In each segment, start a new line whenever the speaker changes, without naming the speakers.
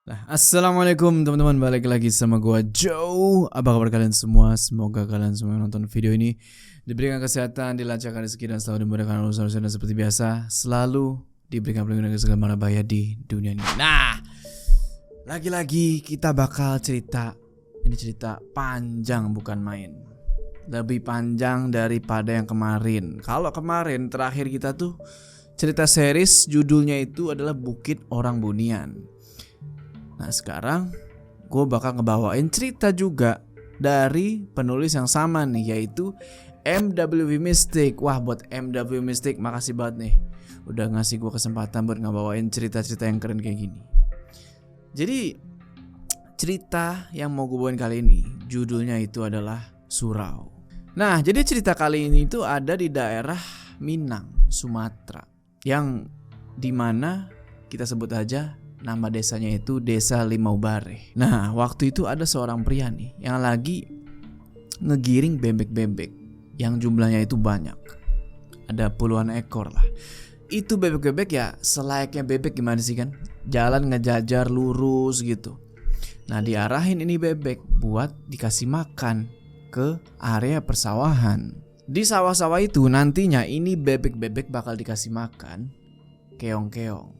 Assalamualaikum teman-teman, balik lagi sama gua Joe. Apa kabar kalian semua? Semoga kalian semua yang nonton video ini diberikan kesehatan, dilancarkan rezeki dan selalu dimudahkan urusan-urusan, dan seperti biasa selalu diberikan perlindungan dari segala mara bahaya di dunia ini. Nah, lagi-lagi kita bakal cerita. Ini cerita panjang bukan main. Lebih panjang daripada yang kemarin. Kalau kemarin terakhir kita tuh cerita series, judulnya itu adalah Bukit Orang Bunian. Nah sekarang gue bakal ngebawain cerita juga dari penulis yang sama nih, yaitu MWV Mystic. Wah, buat MWV Mystic makasih banget nih udah ngasih gue kesempatan buat ngebawain cerita-cerita yang keren kayak gini. Jadi cerita yang mau gue bawain kali ini judulnya itu adalah Surau. Nah jadi cerita kali ini itu ada di daerah Minang, Sumatera, yang dimana kita sebut aja nama desanya itu Desa Limaubare. Nah waktu itu ada seorang pria nih yang lagi ngegiring bebek-bebek yang jumlahnya itu banyak. Ada puluhan ekor lah. Itu bebek-bebek ya selayaknya bebek gimana sih kan, jalan ngejajar lurus gitu. Nah diarahin ini bebek buat dikasih makan ke area persawahan. Di sawah-sawah itu nantinya ini bebek-bebek bakal dikasih makan keong-keong.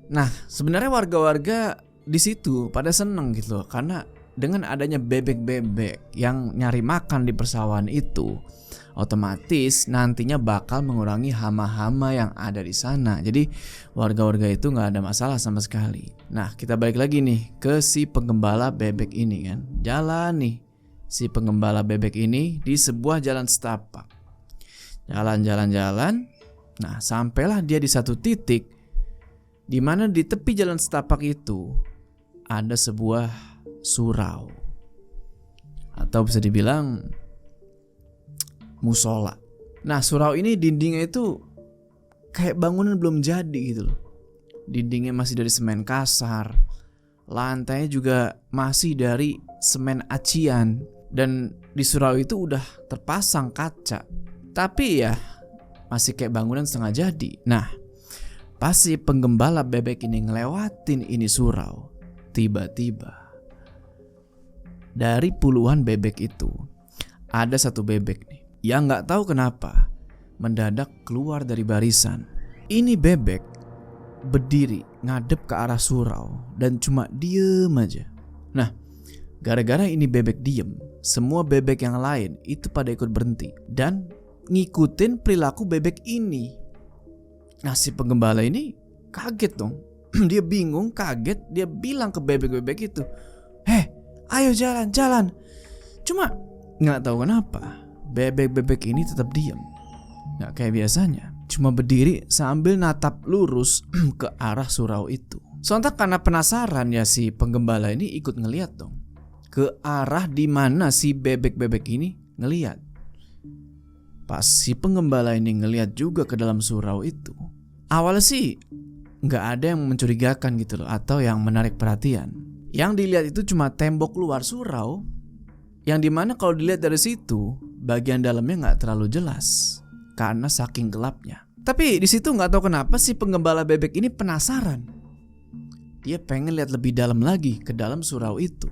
Nah, sebenarnya warga-warga di situ pada seneng gitu loh, karena dengan adanya bebek-bebek yang nyari makan di persawahan itu, otomatis nantinya bakal mengurangi hama-hama yang ada di sana. Jadi warga-warga itu nggak ada masalah sama sekali. Nah, kita balik lagi nih ke si penggembala bebek ini kan. Jalan nih si penggembala bebek ini di sebuah jalan setapak. Jalan-jalan. Nah, sampailah dia di satu titik di mana di tepi jalan setapak itu ada sebuah surau, atau bisa dibilang musola. Nah surau ini dindingnya itu kayak bangunan belum jadi gitu loh. Dindingnya masih dari semen kasar, lantainya juga masih dari semen acian, dan di surau itu udah terpasang kaca, tapi ya masih kayak bangunan setengah jadi. Nah pas si penggembala bebek ini ngelewatin ini surau, tiba-tiba dari puluhan bebek itu ada satu bebek nih yang nggak tahu kenapa mendadak keluar dari barisan. Ini bebek berdiri ngadep ke arah surau dan cuma diem aja. Nah gara-gara ini bebek diem, semua bebek yang lain itu pada ikut berhenti dan ngikutin perilaku bebek ini. Nah si penggembala ini kaget dong. Dia bingung, kaget. Dia bilang ke bebek-bebek itu, ayo jalan. Cuma gak tahu kenapa bebek-bebek ini tetap diam, gak kayak biasanya, cuma berdiri sambil natap lurus ke arah surau itu. Sontak karena penasaran ya si penggembala ini ikut ngeliat dong ke arah dimana si bebek-bebek ini ngeliat. Pas si penggembala ini ngeliat juga ke dalam surau itu, awalnya sih nggak ada yang mencurigakan gitu loh, atau yang menarik perhatian. Yang dilihat itu cuma tembok luar surau, yang dimana kalau dilihat dari situ bagian dalamnya nggak terlalu jelas karena saking gelapnya. Tapi di situ nggak tahu kenapa si penggembala bebek ini penasaran. Dia pengen lihat lebih dalam lagi ke dalam surau itu.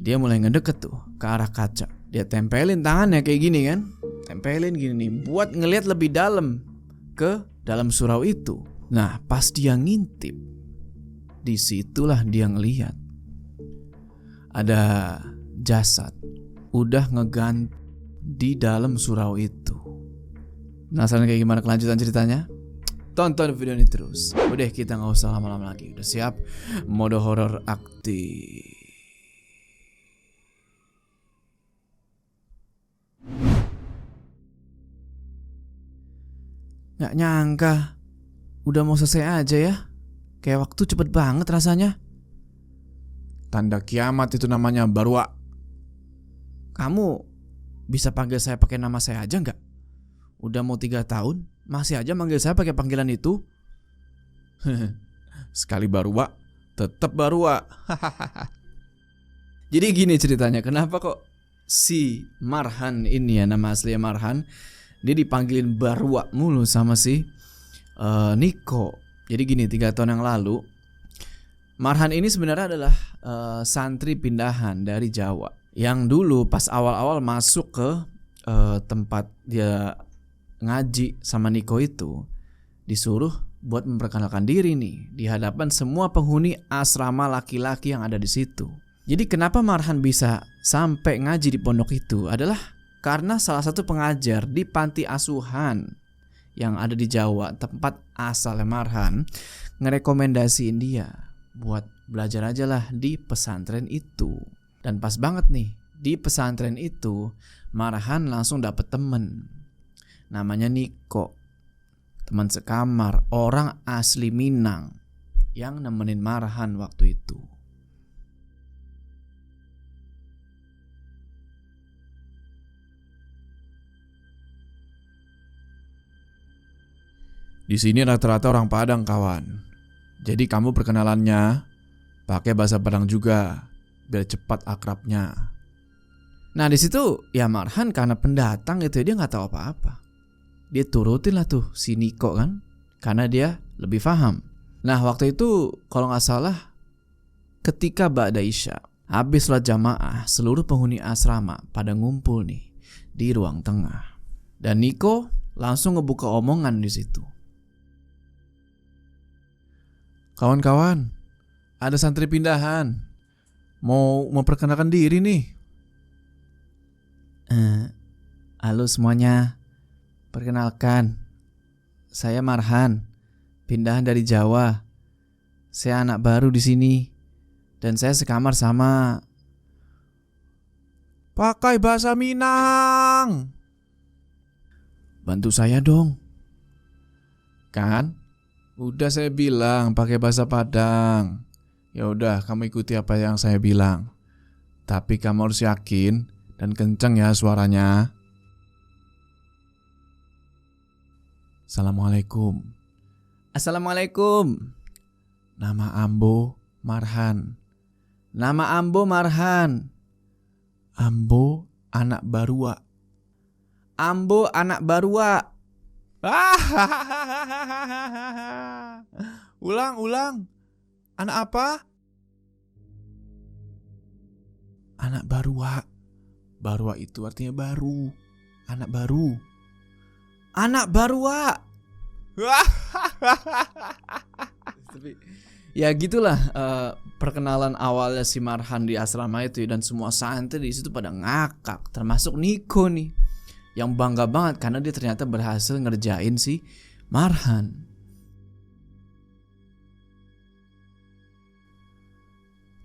Dia mulai ngedeket tuh ke arah kaca. Dia tempelin tangannya kayak gini kan, tempelin gini nih buat ngelihat lebih dalam ke dalam surau itu. Nah pas dia ngintip, disitulah dia ngelihat ada jasad udah ngegantung di dalam surau itu. Penasaran kayak gimana kelanjutan ceritanya? Tonton video ini terus. Udah kita gak usah lama-lama lagi. Udah siap? Mode horor aktif. Gak nyangka udah mau selesai aja ya. Kayak waktu cepet banget rasanya. Tanda kiamat itu namanya, Barwa. Kamu bisa panggil saya pakai nama saya aja gak? Udah mau 3 tahun masih aja manggil saya pakai panggilan itu. Sekali Barwa tetap Barwa. Jadi gini ceritanya, kenapa kok si Marhan ini ya, nama aslinya Marhan, dia dipanggilin Barwa mulu sama si Niko. Jadi gini, 3 tahun yang lalu Marhan ini sebenarnya adalah santri pindahan dari Jawa yang dulu pas awal-awal masuk ke tempat dia ngaji sama Niko itu disuruh buat memperkenalkan diri nih di hadapan semua penghuni asrama laki-laki yang ada di situ. Jadi kenapa Marhan bisa sampai ngaji di pondok itu adalah karena salah satu pengajar di panti asuhan yang ada di Jawa, tempat asalnya Marhan, ngerekomendasiin dia buat belajar aja lah di pesantren itu. Dan pas banget nih, di pesantren itu Marhan langsung dapet temen namanya Niko, teman sekamar, orang asli Minang yang nemenin Marhan waktu itu. Di sini rata-rata orang Padang, kawan. Jadi kamu perkenalannya pakai bahasa Padang juga, biar cepat akrabnya. Nah di situ ya Marhan karena pendatang itu dia nggak tahu apa-apa. Dia turutin lah tuh si Niko kan, karena dia lebih paham. Nah waktu itu kalau nggak salah ketika ba'da Isya, habis sholat jamaah, seluruh penghuni asrama pada ngumpul nih di ruang tengah. Dan Niko langsung ngebuka omongan di situ. Kawan-kawan, ada santri pindahan, mau memperkenalkan diri nih. Halo semuanya. Perkenalkan, saya Marhan, pindahan dari Jawa. Saya anak baru di sini dan saya sekamar sama. Pakai bahasa Minang. Bantu saya dong. Kan? Udah saya bilang pakai bahasa Padang. Ya udah, kamu ikuti apa yang saya bilang. Tapi kamu harus yakin dan kenceng ya suaranya. Assalamualaikum. Assalamualaikum. Nama Ambo Marhan. Nama Ambo Marhan. Ambo anak barua. Ambo anak barua. Ulang. Anak apa? Anak barua. Barua itu artinya baru. Anak baru. Anak barua. Tapi ya gitulah perkenalan awalnya si Marhan di asrama itu, dan semua santri di situ pada ngakak, termasuk Niko nih yang bangga banget karena dia ternyata berhasil ngerjain si Marhan.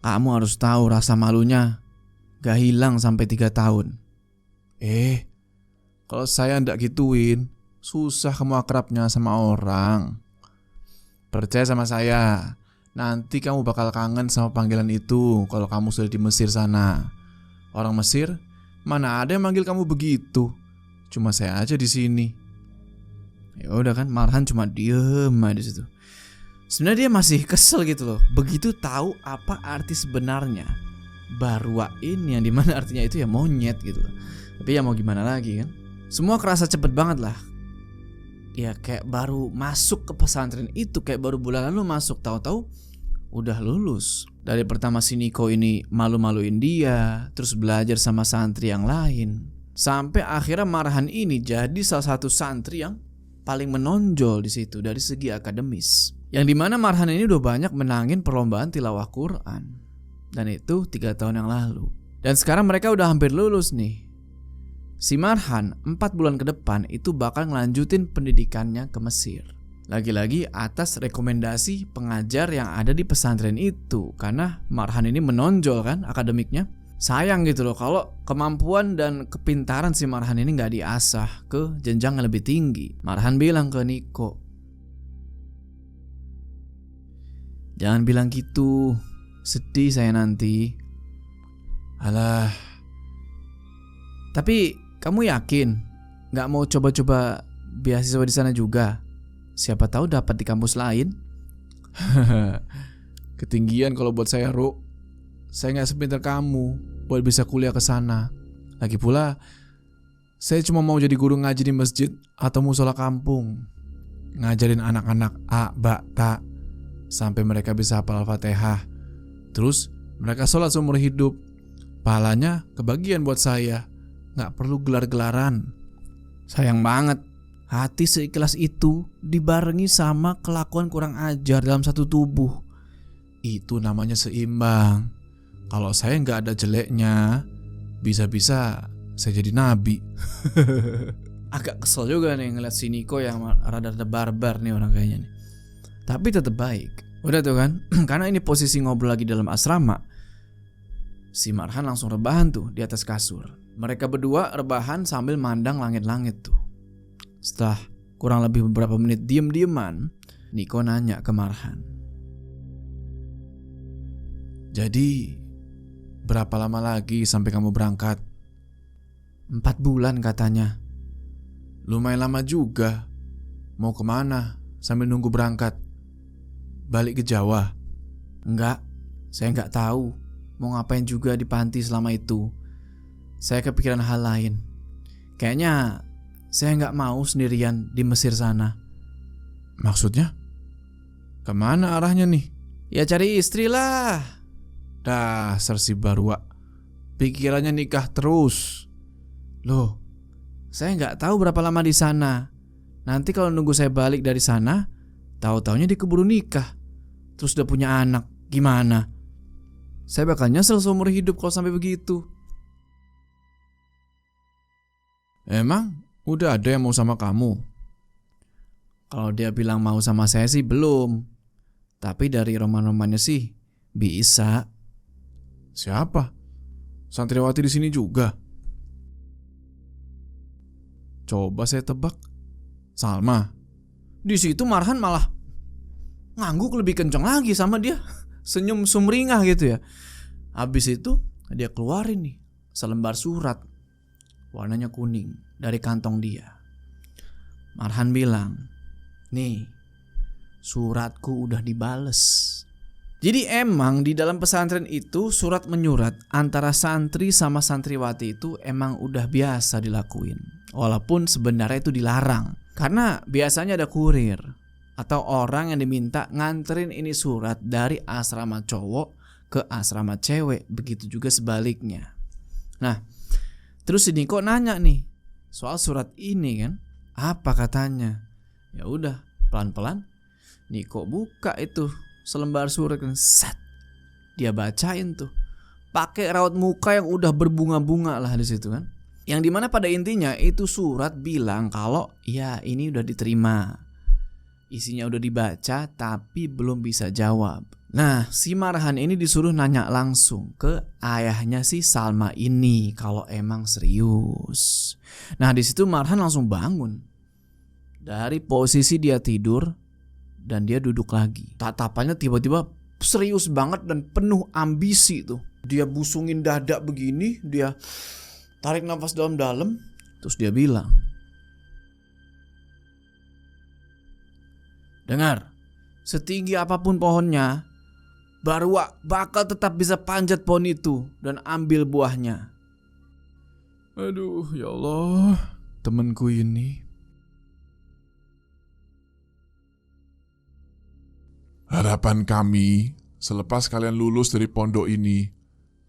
Kamu harus tahu rasa malunya gak hilang sampai 3 tahun. Kalau saya ndak gituin, susah kamu akrabnya sama orang. Percaya sama saya, nanti kamu bakal kangen sama panggilan itu kalau kamu sudah di Mesir sana. Orang Mesir mana ada yang manggil kamu begitu? Cuma saya aja di sini. Ya udah kan, Marhan cuma diem aja di situ. Sebenarnya dia masih kesel gitu loh. Begitu tahu apa arti sebenarnya barua ini, yang dimana artinya itu ya monyet gitu loh. Tapi ya mau gimana lagi kan? Semua kerasa cepet banget lah. Ya kayak baru masuk ke pesantren itu, kayak baru bulan lalu masuk, tahu-tahu udah lulus. Dari pertama si Niko ini malu-maluin dia, terus belajar sama santri yang lain, sampai akhirnya Marhan ini jadi salah satu santri yang paling menonjol di situ dari segi akademis. Yang dimana Marhan ini udah banyak menangin perlombaan tilawah Quran, dan itu 3 tahun yang lalu. Dan sekarang mereka udah hampir lulus nih. Si Marhan 4 bulan ke depan itu bakal ngelanjutin pendidikannya ke Mesir. Lagi-lagi atas rekomendasi pengajar yang ada di pesantren itu, karena Marhan ini menonjol kan akademiknya. Sayang gitu loh kalau kemampuan dan kepintaran si Marhan ini gak diasah ke jenjang yang lebih tinggi. Marhan bilang ke Niko, jangan bilang gitu, sedih saya nanti. Alah, tapi kamu yakin gak mau coba-coba beasiswa di sana juga? Siapa tahu dapat di kampus lain. Ketinggian kalau buat saya, Ru. Saya gak sepintar kamu buat bisa kuliah ke sana. Lagi pula, saya cuma mau jadi guru ngaji di masjid atau musola kampung, ngajarin anak-anak a, ba, ta. sampai mereka bisa hafal Al-Fatihah. Terus mereka sholat seumur hidup. Pahalanya kebagian buat saya, gak perlu gelar-gelaran. Sayang banget, hati seikhlas itu dibarengi sama kelakuan kurang ajar dalam satu tubuh. Itu namanya seimbang. Kalau saya gak ada jeleknya, bisa-bisa saya jadi nabi. Agak kesel juga nih ngeliat si Niko yang rada-rada barbar nih orang kayaknya nih. Tapi tetap baik. Udah tuh kan, karena ini posisi ngobrol lagi dalam asrama, si Marhan langsung rebahan tuh di atas kasur. Mereka berdua rebahan sambil mandang langit-langit tuh. Setelah kurang lebih beberapa menit diem-dieman, Niko nanya ke Marhan, "Jadi berapa lama lagi sampai kamu berangkat?" 4 bulan katanya. Lumayan lama juga. Mau kemana sambil nunggu berangkat? Balik ke Jawa? Enggak, saya enggak tahu mau ngapain juga di panti selama itu. Saya kepikiran hal lain. Kayaknya saya enggak mau sendirian di Mesir sana. Maksudnya? Kemana arahnya nih? Ya cari istri lah. Dasar si Barwa, pikirannya nikah terus. Loh, saya nggak tahu berapa lama di sana. Nanti kalau nunggu saya balik dari sana, tahu-taunya dikeburu nikah, terus udah punya anak, gimana? Saya bakal nyesel seumur hidup kalau sampai begitu. Emang udah ada yang mau sama kamu? Kalau dia bilang mau sama saya sih belum. Tapi dari roman-romannya sih bisa. Siapa? Santriwati di sini juga? Coba saya tebak. Salma. Di situ Marhan malah ngangguk lebih kencang lagi sama dia. Senyum sumringah gitu ya. Habis itu dia keluarin nih selembar surat, warnanya kuning, dari kantong dia. Marhan bilang, "Nih, suratku udah dibales." Jadi emang di dalam pesantren itu surat menyurat antara santri sama santriwati itu emang udah biasa dilakuin. Walaupun sebenarnya itu dilarang. Karena biasanya ada kurir atau orang yang diminta nganterin ini surat dari asrama cowok ke asrama cewek. Begitu juga sebaliknya. Nah, terus si Niko nanya nih soal surat ini kan. Apa katanya? Ya udah, pelan-pelan Niko buka itu selembar surat kan, set. Dia bacain tuh pakai raut muka yang udah berbunga-bunga lah di situ kan. Yang dimana pada intinya itu surat bilang kalau ya ini udah diterima, isinya udah dibaca tapi belum bisa jawab. Nah, si Marhan ini disuruh nanya langsung ke ayahnya si Salma ini kalau emang serius. Nah, di situ Marhan langsung bangun dari posisi dia tidur dan dia duduk lagi. Tatapannya tiba-tiba serius banget dan penuh ambisi tuh. Dia busungin dada begini, dia tarik nafas dalam-dalam, terus dia bilang, "Dengar, setinggi apapun pohonnya, Barwa bakal tetap bisa panjat pohon itu dan ambil buahnya." Aduh, ya Allah, temanku ini.
Harapan kami, selepas kalian lulus dari pondok ini,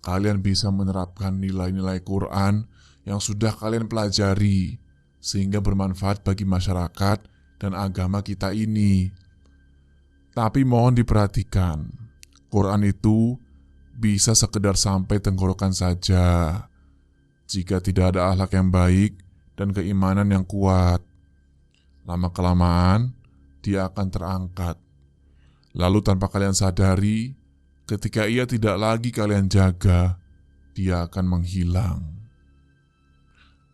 kalian bisa menerapkan nilai-nilai Quran yang sudah kalian pelajari, sehingga bermanfaat bagi masyarakat dan agama kita ini. Tapi mohon diperhatikan, Quran itu bisa sekedar sampai tenggorokan saja, jika tidak ada akhlak yang baik dan keimanan yang kuat. Lama-kelamaan, dia akan terangkat. Lalu tanpa kalian sadari, ketika ia tidak lagi kalian jaga, dia akan menghilang.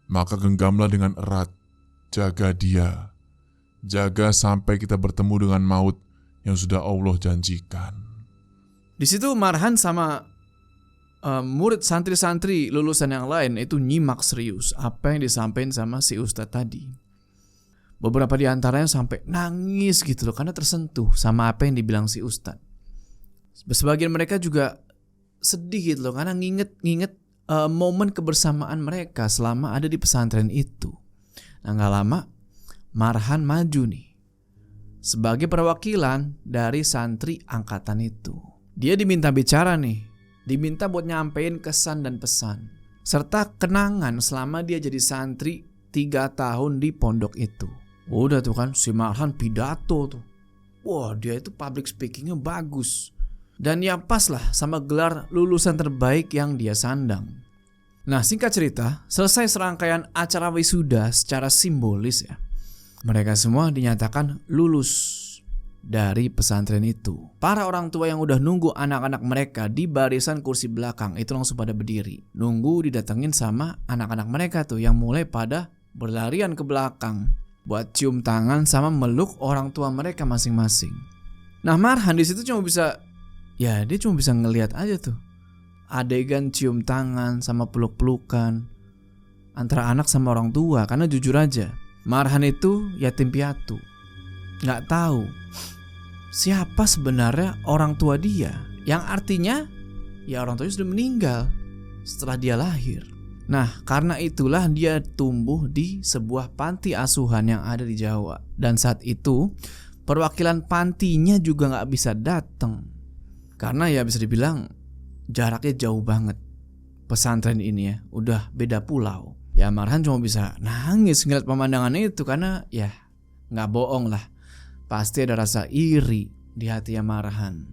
Maka genggamlah dengan erat, jaga dia. Jaga sampai kita bertemu dengan maut yang sudah Allah janjikan.
Di situ Marhan sama murid santri-santri lulusan yang lain itu nyimak serius apa yang disampaikan sama si ustadz tadi. Beberapa di antaranya sampai nangis gitu loh, karena tersentuh sama apa yang dibilang si ustadz. Sebagian mereka juga sedih gitu loh, karena nginget momen kebersamaan mereka selama ada di pesantren itu. Nah, gak lama Marhan maju nih, sebagai perwakilan dari santri angkatan itu. Dia diminta bicara nih, diminta buat nyampein kesan dan pesan, serta kenangan selama dia jadi santri 3 tahun di pondok itu. Udah tuh kan, si Marhan pidato tuh. Wah, dia itu public speakingnya bagus. Dan ya pas lah sama gelar lulusan terbaik yang dia sandang. Nah, singkat cerita, selesai serangkaian acara wisuda secara simbolis ya. Mereka semua dinyatakan lulus dari pesantren itu. Para orang tua yang udah nunggu anak-anak mereka di barisan kursi belakang itu langsung pada berdiri. Nunggu didatengin sama anak-anak mereka tuh yang mulai pada berlarian ke belakang buat cium tangan sama meluk orang tua mereka masing-masing. Nah, Marhan di situ cuma bisa ngelihat aja tuh adegan cium tangan sama peluk-pelukan antara anak sama orang tua. Karena jujur aja, Marhan itu yatim piatu, nggak tahu siapa sebenarnya orang tua dia, yang artinya ya orang tuanya sudah meninggal setelah dia lahir. Nah, karena itulah dia tumbuh di sebuah panti asuhan yang ada di Jawa. Dan saat itu perwakilan pantinya juga gak bisa datang, karena ya bisa dibilang jaraknya jauh banget. Pesantren ini ya udah beda pulau. Ya Marhan cuma bisa nangis ngeliat pemandangan itu, karena ya gak bohong lah, pasti ada rasa iri di hatinya Marhan.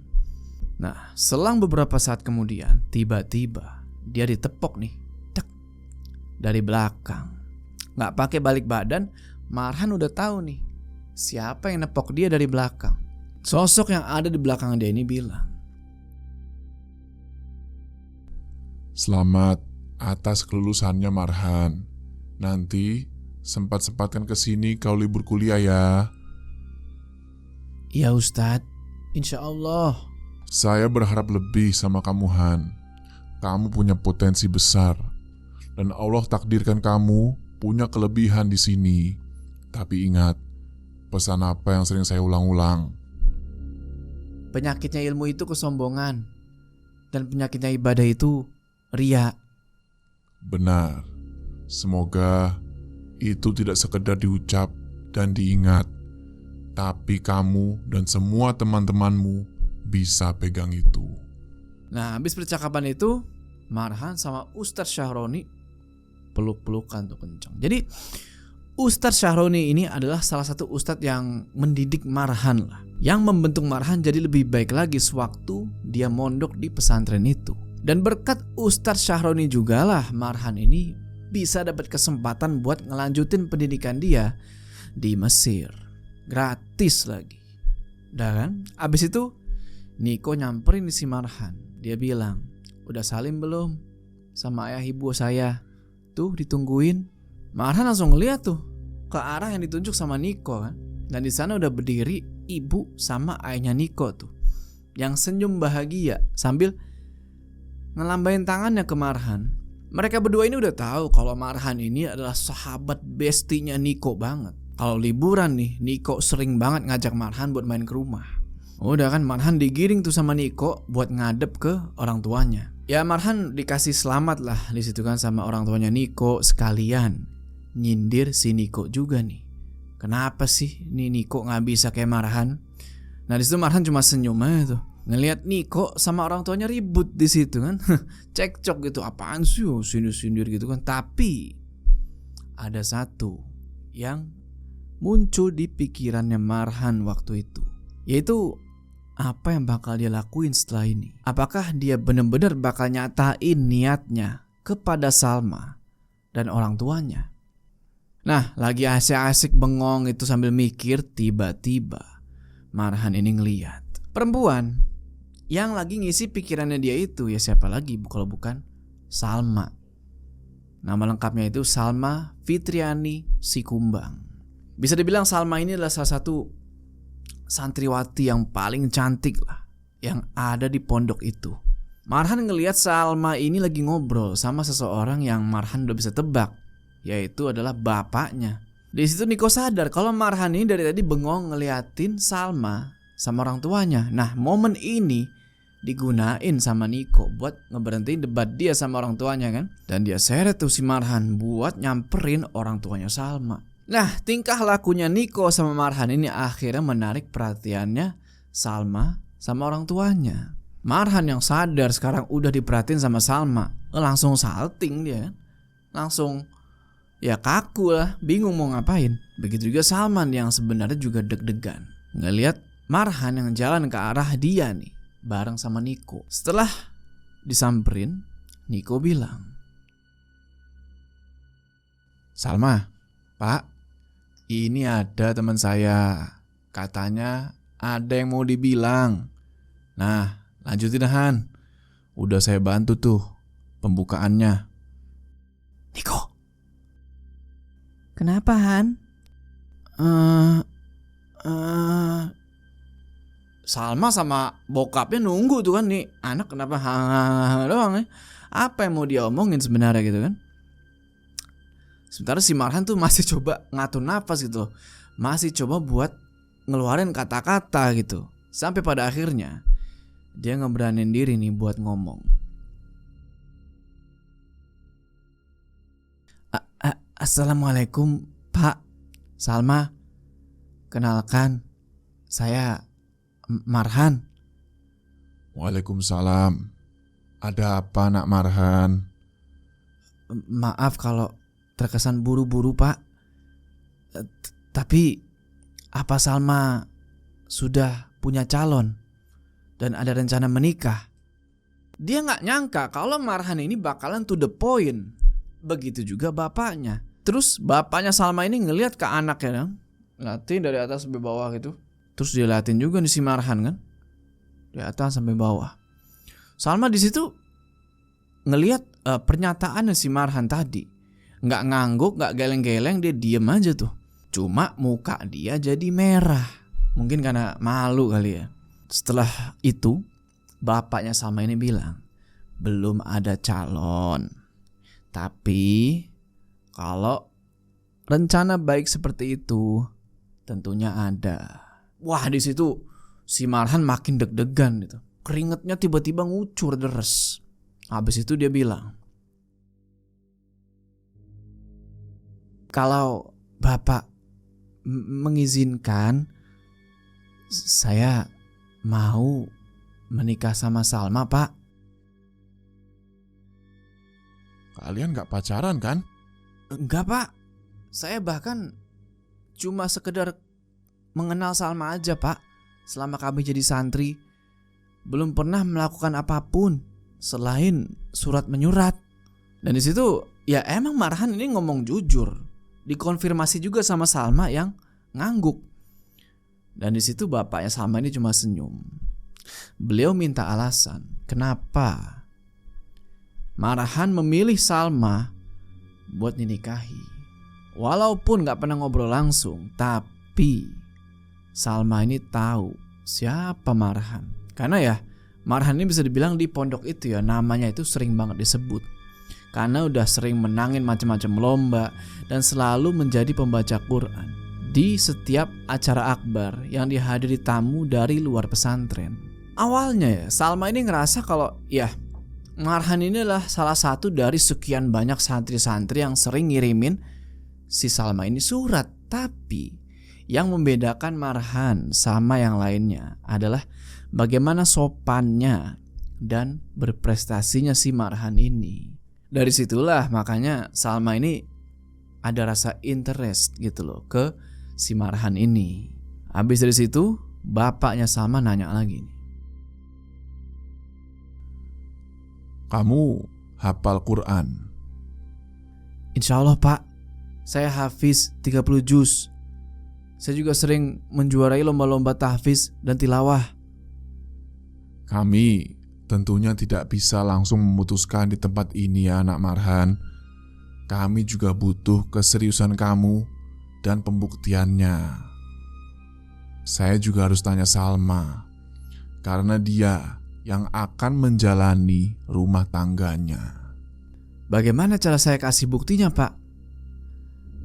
Nah, selang beberapa saat kemudian tiba-tiba dia ditepok nih dari belakang. Gak pakai balik badan, Marhan udah tahu nih siapa yang nepok dia dari belakang. Sosok yang ada di belakang dia ini bilang,
"Selamat atas kelulusannya Marhan. Nanti sempat-sempatkan kesini kau libur kuliah ya."
"Iya Ustadz, insya Allah."
"Saya berharap lebih sama kamu Han. Kamu punya potensi besar. Dan Allah takdirkan kamu punya kelebihan di sini. Tapi ingat, pesan apa yang sering saya ulang-ulang?
Penyakitnya ilmu itu kesombongan, dan penyakitnya ibadah itu riya."
Benar. Semoga itu tidak sekedar diucap dan diingat, tapi kamu dan semua teman-temanmu bisa pegang itu.
Nah, habis percakapan itu, Marhan sama Ustadz Syahroni peluk-pelukan tuh kencang. Jadi Ustadz Syahroni ini adalah salah satu ustadz yang mendidik Marhan lah, yang membentuk Marhan jadi lebih baik lagi sewaktu dia mondok di pesantren itu. Dan berkat Ustadz Syahroni juga lah Marhan ini bisa dapat kesempatan buat ngelanjutin pendidikan dia di Mesir, gratis lagi. Dan abis itu Niko nyamperin si Marhan. Dia bilang, "Udah salim belum sama ayah ibu saya?" Tuh ditungguin. Marhan langsung ngeliat tuh ke arah yang ditunjuk sama Niko kan. Dan di sana udah berdiri ibu sama ayahnya Niko tuh, yang senyum bahagia sambil ngelambain tangannya ke Marhan. Mereka berdua ini udah tahu kalau Marhan ini adalah sahabat bestinya Niko banget. Kalau liburan nih, Niko sering banget ngajak Marhan buat main ke rumah. Udah kan, Marhan digiring tuh sama Niko buat ngadep ke orang tuanya. Ya Marhan dikasih selamat lah di situ kan sama orang tuanya Niko, sekalian nyindir si Niko juga nih. Kenapa sih nih Niko nggak bisa kayak Marhan? Nah di situ Marhan cuma senyum aja tuh, ngelihat Niko sama orang tuanya ribut di situ kan, cekcok gitu, apaan sih sindir-sindir gitu kan. Tapi ada satu yang muncul di pikirannya Marhan waktu itu, yaitu apa yang bakal dia lakuin setelah ini. Apakah dia benar-benar bakal nyatain niatnya kepada Salma dan orang tuanya? Nah, lagi asik-asik bengong itu sambil mikir, tiba-tiba Marhan ini ngeliat perempuan yang lagi ngisi pikirannya dia itu. Ya siapa lagi kalau bukan Salma. Nama lengkapnya itu Salma Fitriani Sikumbang. Bisa dibilang Salma ini adalah salah satu santriwati yang paling cantik lah yang ada di pondok itu. Marhan ngelihat Salma ini lagi ngobrol sama seseorang yang Marhan udah bisa tebak, yaitu adalah bapaknya. Di situ Niko sadar kalau Marhan ini dari tadi bengong ngeliatin Salma sama orang tuanya. Nah, momen ini digunain sama Niko buat ngeberhentiin debat dia sama orang tuanya kan. Dan dia seret tuh si Marhan buat nyamperin orang tuanya Salma. Nah, tingkah lakunya Niko sama Marhan ini akhirnya menarik perhatiannya Salma sama orang tuanya. Marhan yang sadar sekarang udah diperhatiin sama Salma, langsung salting dia kan. Langsung ya kaku lah, bingung mau ngapain. Begitu juga Salman yang sebenarnya juga deg-degan ngelihat Marhan yang jalan ke arah dia nih bareng sama Niko. Setelah disamperin, Niko bilang, "Salma, Pak, ini ada teman saya. Katanya ada yang mau dibilang. Nah, lanjutin Han. Udah saya bantu tuh pembukaannya." "Niko, kenapa Han?" Salma sama bokapnya nunggu tuh kan, nih anak kenapa doang ya. Apa yang mau dia omongin sebenarnya gitu kan. Sementara si Marhan tuh masih coba ngatur nafas gitu, masih coba buat ngeluarin kata-kata gitu. Sampai pada akhirnya dia ngeberanin diri nih buat ngomong. "Assalamualaikum Pak, Salma. Kenalkan, saya Marhan."
Waalaikumsalam. Ada apa nak Marhan?
"Maaf kalau terkesan buru-buru Pak. Tapi apa Salma sudah punya calon dan ada rencana menikah?" Dia gak nyangka kalau Marhan ini bakalan to the point. Begitu juga bapaknya. Terus bapaknya Salma ini ngelihat ke anaknya kan, liatin dari atas sampai bawah gitu. Terus dia liatin juga nih si Marhan kan, dari atas sampai bawah. Salma di situ ngelihat pernyataan si Marhan tadi. Nggak ngangguk, nggak geleng-geleng, dia diem aja tuh. Cuma muka dia jadi merah. Mungkin karena malu kali ya. Setelah itu bapaknya Salma ini bilang, "Belum ada calon. Tapi kalau rencana baik seperti itu tentunya ada." Wah, di situ si Marhan makin deg-degan gitu. Keringetnya tiba-tiba ngucur deres. Habis itu dia bilang, "Kalau Bapak mengizinkan, saya mau menikah sama Salma, Pak."
Kalian gak pacaran kan?
"Enggak, Pak. Saya bahkan cuma sekedar mengenal Salma aja, Pak. Selama kami jadi santri, belum pernah melakukan apapun selain surat menyurat." Dan di situ ya emang Marhan ini ngomong jujur. Dikonfirmasi juga sama Salma yang ngangguk. Dan di situ bapaknya Salma ini cuma senyum. Beliau minta alasan kenapa Marhan memilih Salma buat dinikahi. Walaupun gak pernah ngobrol langsung, tapi Salma ini tahu siapa Marhan. Karena ya Marhan ini bisa dibilang di pondok itu ya namanya itu sering banget disebut. Karena udah sering menangin macam-macam lomba dan selalu menjadi pembaca Quran di setiap acara akbar yang dihadiri tamu dari luar pesantren. Awalnya ya Salma ini ngerasa kalau ya Marhan ini adalah salah satu dari sekian banyak santri-santri yang sering ngirimin si Salma ini surat. Tapi yang membedakan Marhan sama yang lainnya adalah bagaimana sopannya dan berprestasinya si Marhan ini. Dari situlah makanya Salma ini ada rasa interest gitu loh ke si Marhan ini. Habis dari situ bapaknya Salma nanya lagi nih,
Kamu hafal Quran?
"Insya Allah Pak, saya hafiz 30 juz. Saya juga sering menjuarai lomba-lomba tahfiz dan tilawah."
Kami tentunya tidak bisa langsung memutuskan di tempat ini ya anak Marhan. Kami juga butuh keseriusan kamu dan pembuktiannya. Saya juga harus tanya Salma, karena dia yang akan menjalani rumah tangganya.
"Bagaimana cara saya kasih buktinya Pak?"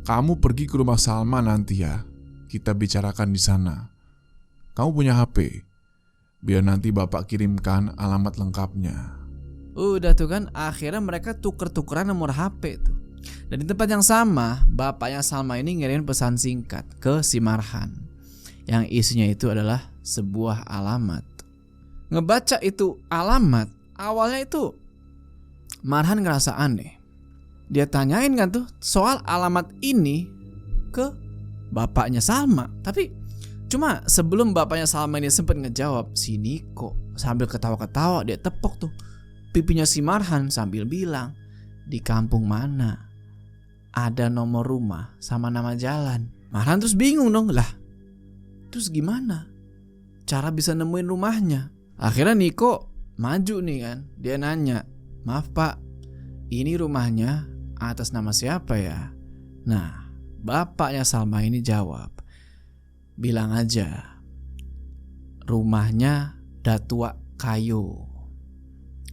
Kamu pergi ke rumah Salma nanti ya. Kita bicarakan di sana. Kamu punya HP? Biar nanti bapak kirimkan alamat lengkapnya.
Udah tuh kan, akhirnya mereka tuker-tukeran nomor HP tuh. Dan di tempat yang sama, bapaknya Salma ini ngirim pesan singkat ke si Marhan yang isinya itu adalah sebuah alamat. Ngebaca itu alamat, awalnya itu Marhan ngerasa aneh. Dia tanyain kan tuh soal alamat ini ke bapaknya Salma. Tapi cuma sebelum bapaknya Salma ini sempat ngejawab, si Niko sambil ketawa-ketawa dia tepok tuh pipinya si Marhan sambil bilang, di kampung mana ada nomor rumah sama nama jalan. Marhan terus bingung dong, lah terus gimana cara bisa nemuin rumahnya? Akhirnya Niko maju nih kan, dia nanya, maaf pak, ini rumahnya atas nama siapa ya? Nah, bapaknya Salma ini jawab, bilang aja rumahnya Datua Kayu.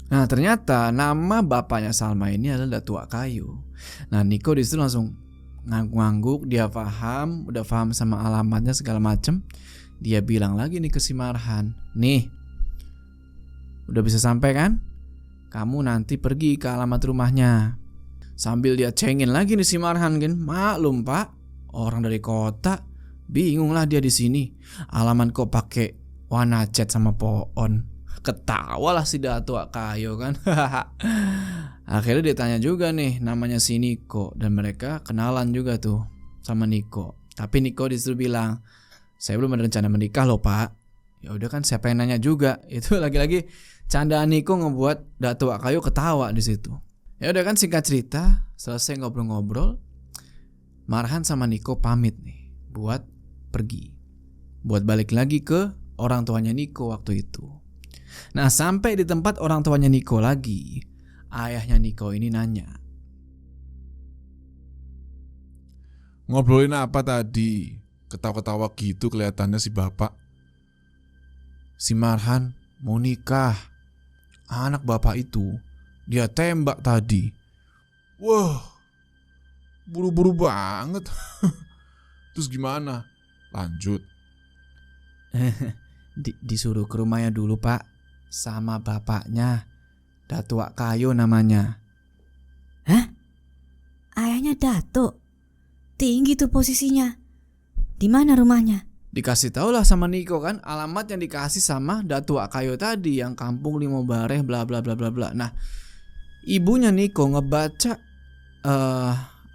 Nah, ternyata nama bapaknya Salma ini adalah Datua Kayu. Nah, Niko disitu langsung ngangguk-ngangguk, dia udah paham sama alamatnya segala macem. Dia bilang lagi nih ke si Marhan, nih, udah bisa sampai kan? Kamu nanti pergi ke alamat rumahnya. Sambil dia cengin lagi nih si Marhan kan, maklum pak, orang dari kota, bingung lah dia di sini. Alamat kok pakai warna cat sama pohon. Ketawa lah si Datua Kayu kan. Akhirnya dia tanya juga nih namanya si Niko, dan mereka kenalan juga tuh sama Niko. Tapi Niko disuruh bilang, saya belum ada rencana menikah loh pak. Ya udah kan, siapa yang nanya juga. Itu lagi-lagi candaan Niko ngebuat Datua Kayu ketawa di situ. Ya udah kan, singkat cerita, selesai ngobrol-ngobrol, Marhan sama Niko pamit nih buat pergi, buat balik lagi ke orang tuanya Niko waktu itu. Nah, sampai di tempat orang tuanya Niko lagi, ayahnya Niko ini nanya,
ngobrolin apa tadi? Ketawa-ketawa gitu kelihatannya si bapak.
si Marhan mau nikah. Anak bapak itu dia tembak tadi.
Wah, buru-buru banget. Terus gimana? Lanjut.
Disuruh ke rumahnya dulu pak, sama bapaknya, Datua Kayu namanya.
Hah? Ayahnya Datuk? Tinggi tuh posisinya. Di mana rumahnya?
Dikasih tau lah sama Niko kan, alamat yang dikasih sama Datua Kayu tadi, yang kampung Limobareh bla bla bla bla bla. Nah, ibunya Niko ngebaca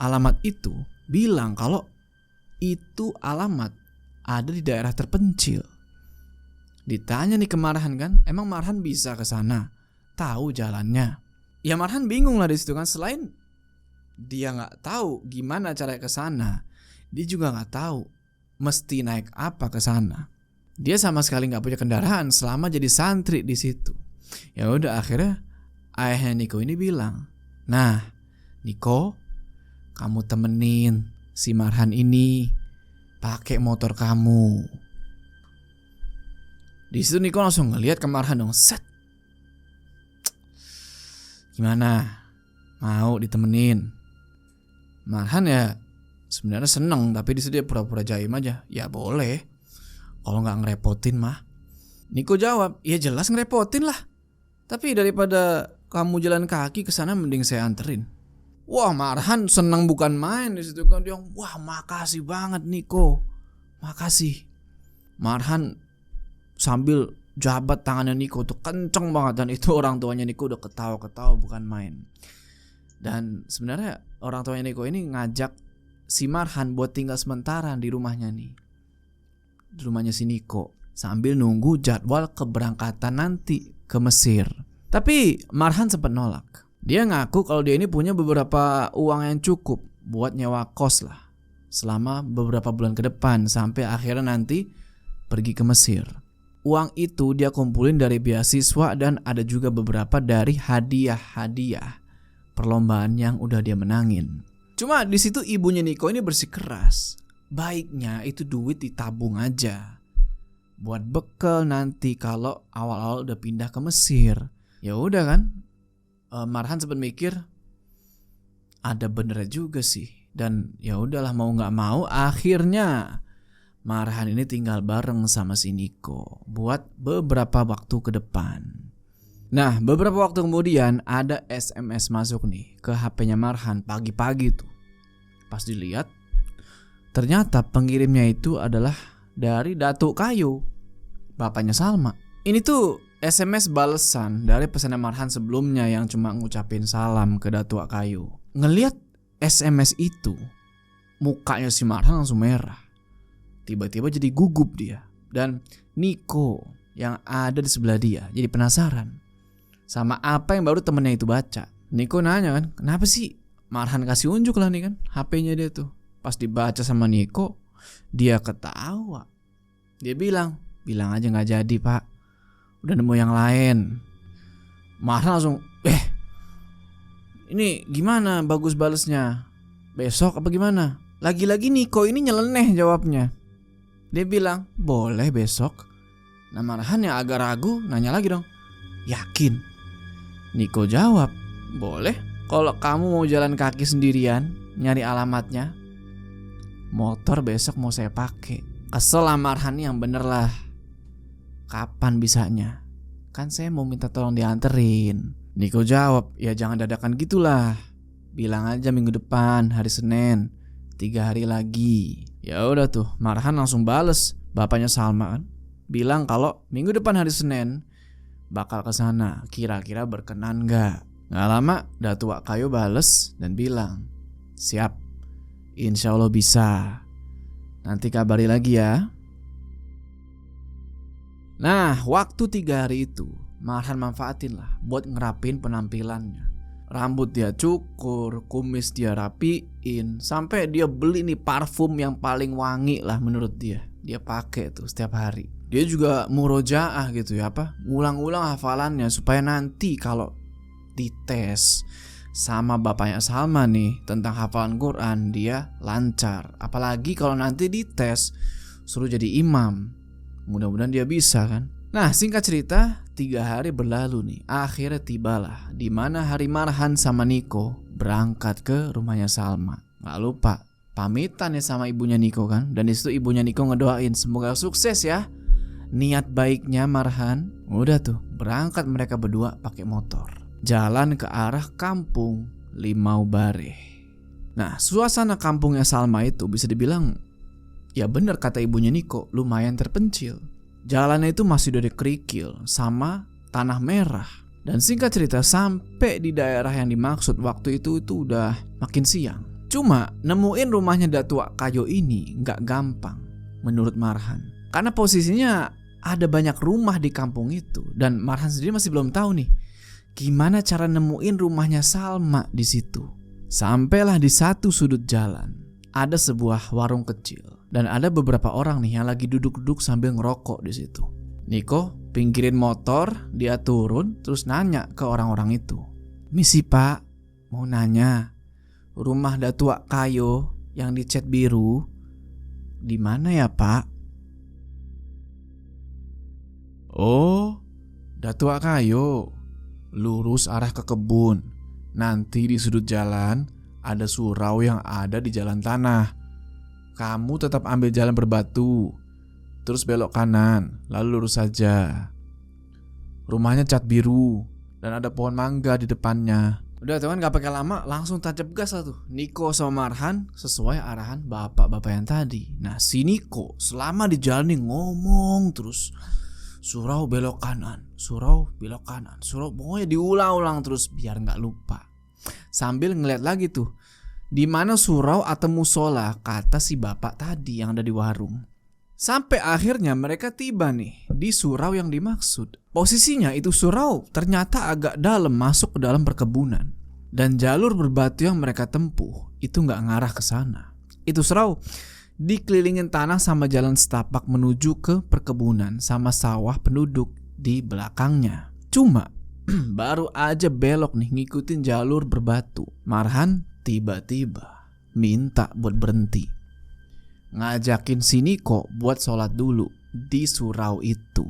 alamat itu, bilang kalau itu alamat ada di daerah terpencil. Ditanya nih ke Marhan kan, emang Marhan bisa ke sana, tahu jalannya? Ya Marhan bingung lah di situ kan, selain dia nggak tahu gimana cara ke sana, dia juga nggak tahu mesti naik apa ke sana. Dia sama sekali nggak punya kendaraan selama jadi santri di situ. Ya udah, akhirnya ayahnya Niko ini bilang, nah Niko, kamu temenin si Marhan ini pakai motor kamu. Di situ Niko langsung ngelihat ke Marhan dong, set. Gimana? Mau ditemenin? Marhan ya sebenarnya seneng, tapi di situ dia pura-pura jaim aja. Ya boleh, kalau nggak ngerepotin mah. Niko jawab, ya jelas ngerepotin lah. Tapi daripada kamu jalan kaki ke sana, mending saya anterin. Wah, Marhan seneng bukan main di situ kan, dia, wah makasih banget Niko, makasih. Marhan sambil jabat tangannya Niko tuh kenceng banget, dan itu orang tuanya Niko udah ketawa-ketawa bukan main. Dan sebenarnya orang tuanya Niko ini ngajak si Marhan buat tinggal sementara di rumahnya nih, di rumahnya si Niko, sambil nunggu jadwal keberangkatan nanti ke Mesir. Tapi Marhan sempat nolak. Dia ngaku kalau dia ini punya beberapa uang yang cukup buat nyewa kos lah selama beberapa bulan ke depan, sampai akhirnya nanti pergi ke Mesir. Uang itu dia kumpulin dari beasiswa dan ada juga beberapa dari hadiah-hadiah perlombaan yang udah dia menangin. Cuma di situ ibunya Niko ini bersikeras, baiknya itu duit ditabung aja buat bekal nanti kalau awal-awal udah pindah ke Mesir. Ya udah kan, Marhan sempat mikir, ada benernya juga sih. Dan ya udahlah, mau nggak mau akhirnya Marhan ini tinggal bareng sama si Niko buat beberapa waktu ke depan. Nah, beberapa waktu kemudian ada SMS masuk nih ke HP-nya Marhan pagi-pagi tuh. Pas dilihat, ternyata pengirimnya itu adalah dari Datuk Kayu, bapaknya Salma. Ini tuh SMS balesan dari pesanan Marhan sebelumnya yang cuma ngucapin salam ke Datuk Kayu. Ngelihat SMS itu, mukanya si Marhan langsung merah. Tiba-tiba jadi gugup dia. Dan Niko yang ada di sebelah dia jadi penasaran sama apa yang baru temennya itu baca. Niko nanya kan, kenapa sih? Marhan kasih unjuk lah nih kan HP-nya dia tuh. Pas dibaca sama Niko, dia ketawa. Dia bilang aja gak jadi pak, udah nemu yang lain. Marhan langsung, ini gimana bagus balesnya? Besok apa gimana? Lagi-lagi Niko ini nyeleneh jawabnya. Dia bilang, boleh besok. Nah Marhan yang agak ragu nanya lagi dong, yakin? Niko jawab, boleh. Kalau kamu mau jalan kaki sendirian, nyari alamatnya, motor besok mau saya pakai. Kesel lah Marhan yang bener lah. Kapan bisanya? Kan saya mau minta tolong dianterin. Niko jawab, ya jangan dadakan gitulah. Bilang aja minggu depan, hari Senin, 3 hari lagi. Ya udah tuh, Marhan langsung bales bapaknya Salma kan. Bilang kalau minggu depan hari Senin bakal ke sana, kira-kira berkenan gak? Gak lama Datuk Kayu bales dan bilang, siap, insya Allah bisa. Nanti kabari lagi ya. Nah waktu 3 hari itu Marhan manfaatin lah buat ngerapin penampilannya. Rambut dia cukur, kumis dia rapiin, sampai dia beli nih parfum yang paling wangi lah menurut dia. Dia pakai tuh setiap hari. Dia juga murojaah gitu ya, ngulang-ulang hafalannya supaya nanti kalau dites sama bapaknya Salma nih tentang hafalan Quran dia lancar. Apalagi kalau nanti dites suruh jadi imam. Mudah-mudahan dia bisa kan. Nah singkat cerita, 3 hari berlalu nih. Akhirnya tibalah di mana hari Marhan sama Niko berangkat ke rumahnya Salma. Gak lupa pamitan ya sama ibunya Niko kan. Dan disitu ibunya Niko ngedoain semoga sukses ya niat baiknya Marhan. Udah tuh berangkat mereka berdua pakai motor, jalan ke arah kampung Limau Bare. Nah suasana kampungnya Salma itu bisa dibilang, ya bener kata ibunya Niko, lumayan terpencil. Jalannya itu masih dari kerikil sama tanah merah. Dan singkat cerita sampai di daerah yang dimaksud waktu itu udah makin siang. Cuma nemuin rumahnya Datuk Kayu ini gak gampang menurut Marhan. Karena posisinya ada banyak rumah di kampung itu. Dan Marhan sendiri masih belum tahu nih gimana cara nemuin rumahnya Salma di situ. Sampailah di satu sudut jalan ada sebuah warung kecil. Dan ada beberapa orang nih yang lagi duduk-duduk sambil ngerokok di situ. Niko pinggirin motor, dia turun terus nanya ke orang-orang itu. Misi pak, mau nanya, rumah Datuk Kayu yang dicat biru di mana ya pak? Oh, Datuk Kayu, lurus arah ke kebun. Nanti di sudut jalan ada surau yang ada di jalan tanah. Kamu tetap ambil jalan berbatu, terus belok kanan, lalu lurus saja. Rumahnya cat biru dan ada pohon mangga di depannya. Udah teman, gak pakai lama langsung tancap gas lah tuh Niko sama Marhan sesuai arahan bapak-bapak yang tadi. Nah si Niko selama di jalan nih ngomong terus, surau belok kanan, surau belok kanan, surau, pokoknya diulang-ulang terus biar gak lupa. Sambil ngeliat lagi tuh di mana surau atau musola kata si bapak tadi yang ada di warung. Sampai akhirnya mereka tiba nih di surau yang dimaksud. Posisinya itu surau ternyata agak dalam masuk ke dalam perkebunan. Dan jalur berbatu yang mereka tempuh itu gak ngarah ke sana. Itu surau dikelilingin tanah sama jalan setapak menuju ke perkebunan sama sawah penduduk di belakangnya. Cuma baru aja belok nih ngikutin jalur berbatu, Marhan tiba-tiba minta buat berhenti, ngajakin si Niko buat sholat dulu di surau itu.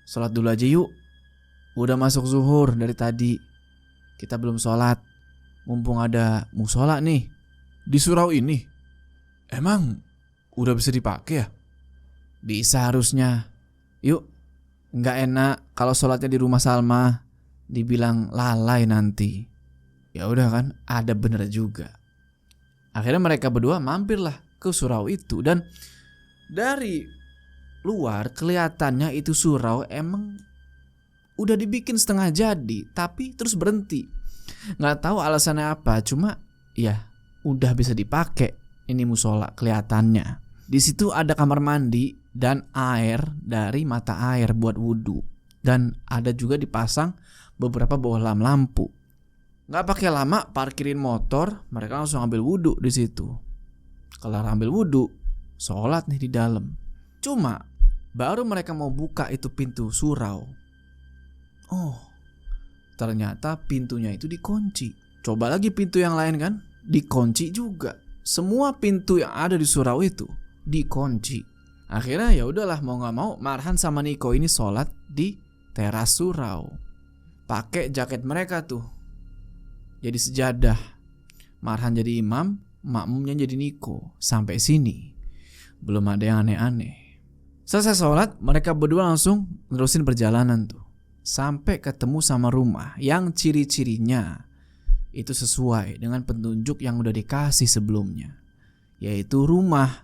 Sholat dulu aja yuk, udah masuk zuhur dari tadi, kita belum sholat, mumpung ada musola nih
Di surau ini emang udah bisa dipakai ya?
Bisa harusnya. Yuk Nggak enak kalau sholatnya di rumah Salma, dibilang lalai nanti. Ya udah kan, ada bener juga. Akhirnya mereka berdua mampirlah ke surau itu. Dan dari luar kelihatannya itu surau emang udah dibikin setengah jadi, tapi terus berhenti. Nggak tahu alasannya apa, cuma ya udah bisa dipakai ini musola kelihatannya. Di situ ada kamar mandi dan air dari mata air buat wudhu. Dan ada juga dipasang beberapa bohlam lampu. Nggak pakai lama parkirin motor, mereka langsung ambil wudhu di situ. Kelar ambil wudhu, sholat nih di dalam. Cuma baru mereka mau buka itu pintu surau, oh ternyata pintunya itu dikunci. Coba lagi pintu yang lain kan, dikunci juga. Semua pintu yang ada di surau itu dikunci. Akhirnya ya udahlah, mau nggak mau Marhan sama Niko ini sholat di teras surau. Pakai jaket mereka tuh, jadi sejadah. Marhan jadi imam, makmumnya jadi Niko. Sampai sini belum ada yang aneh-aneh. Selesai sholat, mereka berdua langsung nerusin perjalanan tuh, sampai ketemu sama rumah yang ciri-cirinya itu sesuai dengan petunjuk yang udah dikasih sebelumnya, yaitu rumah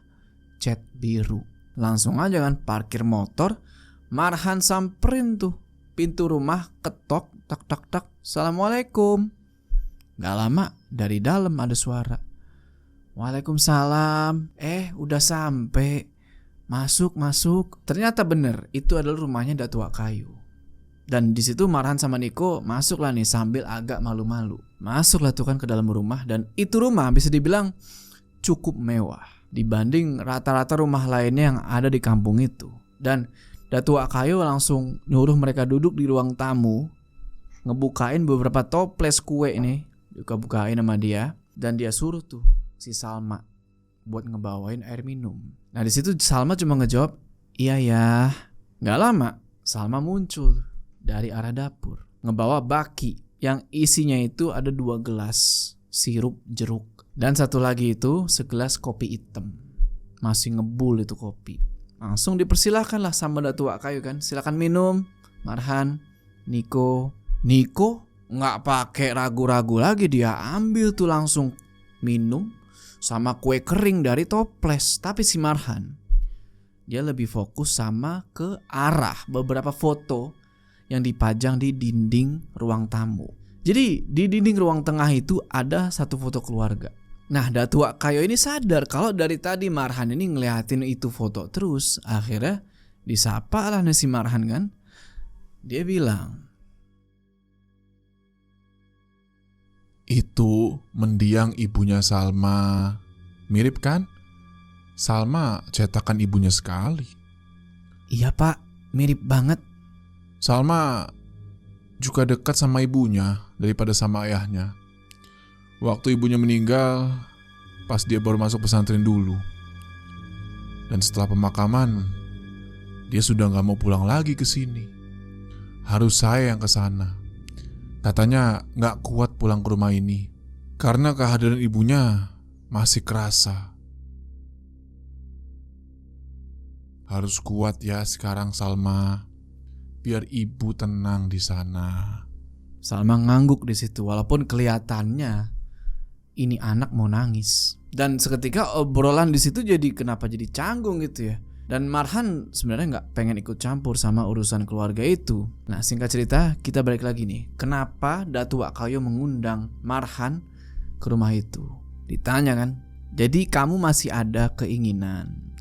cat biru. Langsung aja kan parkir motor, Marhan samperin tuh pintu rumah, ketok, tak tak tak, assalamualaikum. Gak lama dari dalam ada suara, waalaikumsalam. Udah sampai, masuk masuk. Ternyata bener itu adalah rumahnya Datuk Kayu. Dan di situ Marhan sama Niko masuklah nih sambil agak malu-malu. Masuklah tuh kan ke dalam rumah, dan itu rumah bisa dibilang cukup mewah dibanding rata-rata rumah lainnya yang ada di kampung itu. Dan Datuk Kayu langsung nyuruh mereka duduk di ruang tamu, ngebukain beberapa toples kue nih, buka-bukain sama dia, dan dia suruh tuh si Salma buat ngebawain air minum. Nah di situ Salma cuma ngejawab, iya ya. Gak lama Salma muncul dari arah dapur, ngebawa baki yang isinya itu ada 2 gelas sirup jeruk, dan satu lagi itu segelas kopi hitam. Masih ngebul itu kopi. Langsung dipersilahkan lah sama Datuk Kayu kan, silakan minum. Marhan, Niko nggak pakai ragu-ragu lagi, dia ambil tuh langsung minum sama kue kering dari toples. Tapi si Marhan, dia lebih fokus sama ke arah beberapa foto yang dipajang di dinding ruang tamu. Jadi di dinding ruang tengah itu ada satu foto keluarga. Nah Datuk Kayu ini sadar kalau dari tadi Marhan ini ngeliatin itu foto terus. Akhirnya disapa lah si Marhan kan. Dia bilang,
itu mendiang ibunya Salma. Mirip kan? Salma cetakan ibunya sekali.
iya pak, mirip banget.
Salma juga dekat sama ibunya daripada sama ayahnya. Waktu ibunya meninggal, pas dia baru masuk pesantren dulu. Dan setelah pemakaman, dia sudah gak mau pulang lagi ke sini. Harus saya yang ke sana. Katanya gak kuat pulang ke rumah ini karena kehadiran ibunya masih kerasa. Harus kuat ya sekarang Salma, biar ibu tenang di sana.
Salma ngangguk di situ walaupun kelihatannya ini anak mau nangis. Dan seketika obrolan di situ jadi kenapa jadi canggung gitu ya. Dan Marhan sebenarnya nggak pengen ikut campur sama urusan keluarga itu. Nah singkat cerita kita balik lagi nih, kenapa Datuk Kayu mengundang Marhan ke rumah itu. Ditanya kan, jadi kamu masih ada keinginan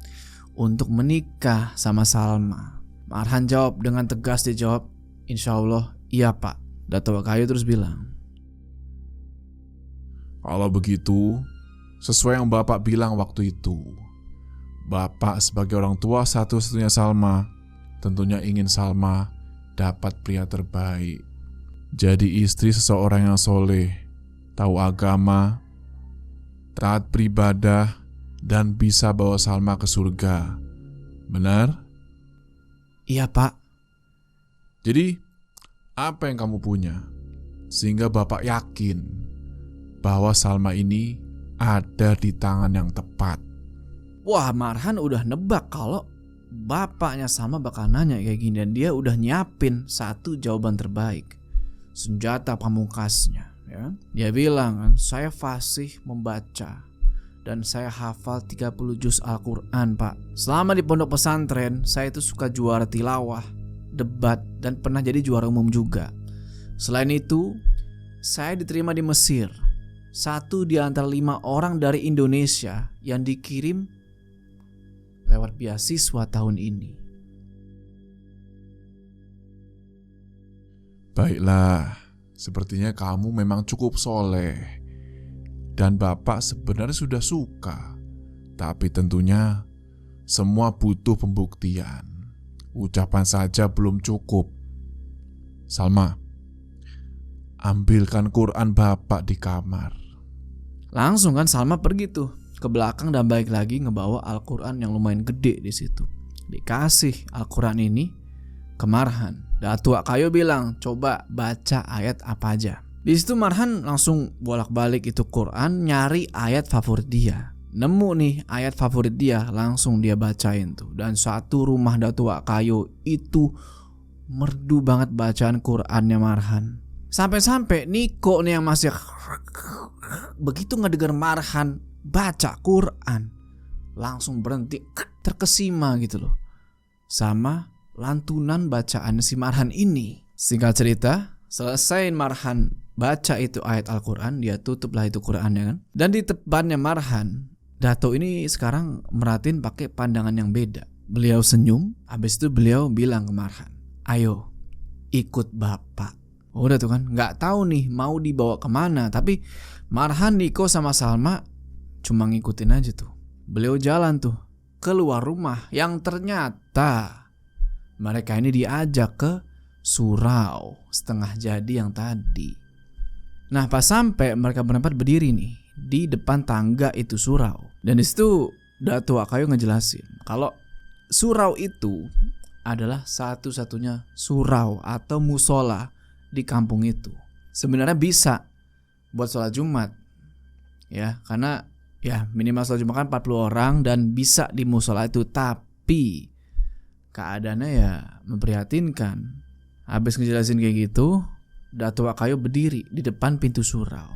untuk menikah sama Salma? Marhan jawab dengan tegas, dia jawab, insya Allah iya pak. Datuk Kayu terus bilang,
kalau begitu, sesuai yang Bapak bilang waktu itu, Bapak sebagai orang tua satu-satunya Salma tentunya ingin Salma dapat pria terbaik, jadi istri seseorang yang soleh, tahu agama, taat beribadah, dan bisa bawa Salma ke surga. Benar?
iya pak.
Jadi apa yang kamu punya sehingga Bapak yakin bahwa Salma ini ada di tangan yang tepat?
Wah Marhan udah nebak kalau bapaknya Salma bakal nanya kayak gini, dan dia udah nyiapin satu jawaban terbaik, senjata pamungkasnya. Ya. Dia bilang kan, saya fasih membaca dan saya hafal 30 juz Al-Quran Pak. Selama di pondok pesantren saya itu suka juara tilawah, debat, dan pernah jadi juara umum juga. Selain itu saya diterima di Mesir, satu di antara 5 orang dari Indonesia yang dikirim lewat beasiswa tahun ini.
Baiklah, sepertinya kamu memang cukup soleh dan Bapak sebenarnya sudah suka. Tapi tentunya semua butuh pembuktian. Ucapan saja belum cukup. Salma, ambilkan Quran Bapak di kamar.
Langsung kan Salma pergi tuh ke belakang dan balik lagi ngebawa Al-Quran yang lumayan gede di situ. Dikasih Al-Quran ini ke Marhan. Datuk Kayo bilang, coba baca ayat apa aja. Di situ Marhan langsung bolak-balik itu Quran, nyari ayat favorit dia. Nemu nih ayat favorit dia, langsung dia bacain tuh. Dan satu rumah Datuk Kayo itu merdu banget bacaan Qurannya Marhan. Sampai-sampai Niko nih yang masih begitu ngedenger Marhan baca Quran, langsung berhenti, terkesima gitu loh sama lantunan bacaan si Marhan ini. Singkat cerita, selesai Marhan baca itu ayat Al-Quran, dia tutuplah itu Qurannya kan. Dan di depannya Marhan, Dato ini sekarang merhatiin pakai pandangan yang beda. Beliau senyum, habis itu beliau bilang ke Marhan, ayo ikut Bapak. Udah tuh kan, gak tahu nih mau dibawa kemana. Tapi Marhan, Niko, sama Salma cuma ngikutin aja tuh. Beliau jalan tuh keluar rumah yang ternyata mereka ini diajak ke surau setengah jadi yang tadi. Nah pas sampai mereka berempat berdiri nih di depan tangga itu surau. Dan disitu Datuk Kayo ngejelasin kalau surau itu adalah satu-satunya surau atau musola di kampung itu. Sebenarnya bisa buat sholat Jumat ya, karena ya minimal sholat Jumat kan 40 orang dan bisa di musola itu. Tapi keadaannya ya memprihatinkan. Habis ngejelasin kayak gitu, Datuk Kayo berdiri di depan pintu surau.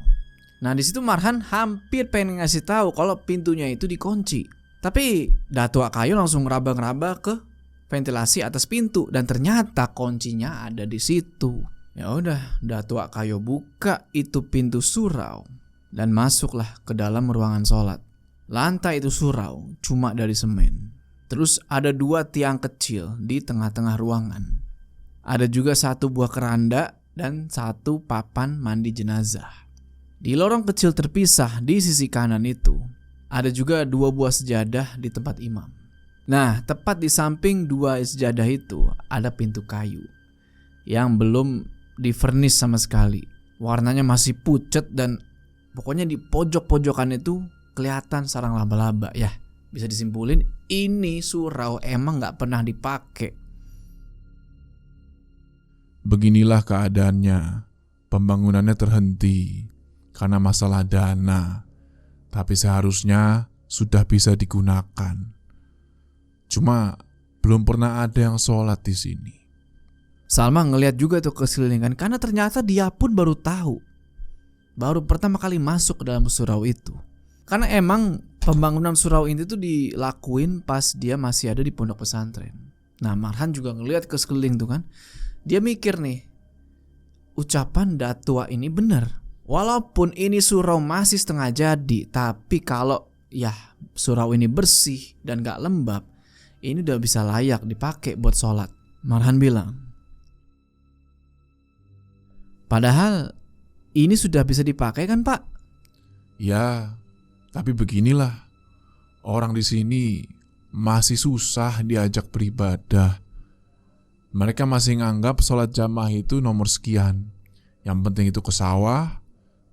Nah di situ Marhan hampir pengen ngasih tahu kalau pintunya itu dikunci. Tapi Datuk Kayo langsung ngeraba-ngeraba ke ventilasi atas pintu dan ternyata kuncinya ada di situ. Ya udah, Datuk Kayo buka itu pintu surau dan masuklah ke dalam ruangan sholat. Lantai itu surau cuma dari semen. Terus ada 2 tiang kecil di tengah-tengah ruangan. Ada juga 1 buah keranda dan 1 papan mandi jenazah. Di lorong kecil terpisah di sisi kanan itu ada juga 2 buah sejadah di tempat imam. Nah, tepat di samping 2 sejadah itu ada pintu kayu yang belum di-vernis sama sekali. Warnanya masih pucat dan pokoknya di pojok-pojokan itu kelihatan sarang laba-laba. Ya, bisa disimpulin ini surau emang gak pernah dipakai.
Beginilah keadaannya. Pembangunannya terhenti karena masalah dana. Tapi seharusnya sudah bisa digunakan. Cuma belum pernah ada yang sholat di sini.
Salma ngelihat juga tuh ke sekeliling karena ternyata dia pun baru tahu. Baru pertama kali masuk ke dalam surau itu. Karena emang pembangunan surau ini tuh dilakuin pas dia masih ada di pondok pesantren. Nah Marhan juga ngelihat ke sekeliling tuh kan. Dia mikir nih, ucapan datua ini benar. Walaupun ini surau masih setengah jadi, tapi kalau ya surau ini bersih dan gak lembab, ini udah bisa layak dipakai buat sholat. Marhan bilang, padahal ini sudah bisa dipakai kan Pak?
Ya, tapi beginilah. Orang di sini masih susah diajak beribadah. Mereka masih nganggap sholat jamaah itu nomor sekian. Yang penting itu ke sawah,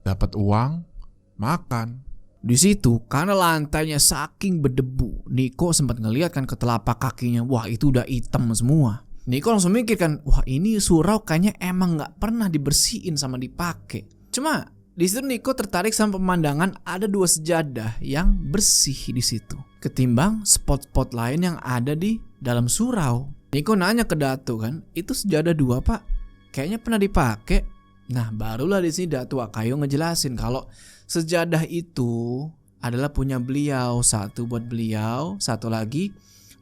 dapat uang, makan.
Di situ karena lantainya saking berdebu, Niko sempat ngeliat kan ke telapak kakinya. Wah itu udah hitam semua. Niko langsung mikir kan, wah ini surau kayaknya emang gak pernah dibersihin sama dipakai. Cuma di situ Niko tertarik sama pemandangan ada 2 sejadah yang bersih di situ, ketimbang spot-spot lain yang ada di dalam surau. Niko nanya ke Datu kan, itu sejadah 2 pak, kayaknya pernah dipakai. Nah barulah di sini Datu Akayo ngejelasin kalau sejadah itu adalah punya beliau. Satu buat beliau, satu lagi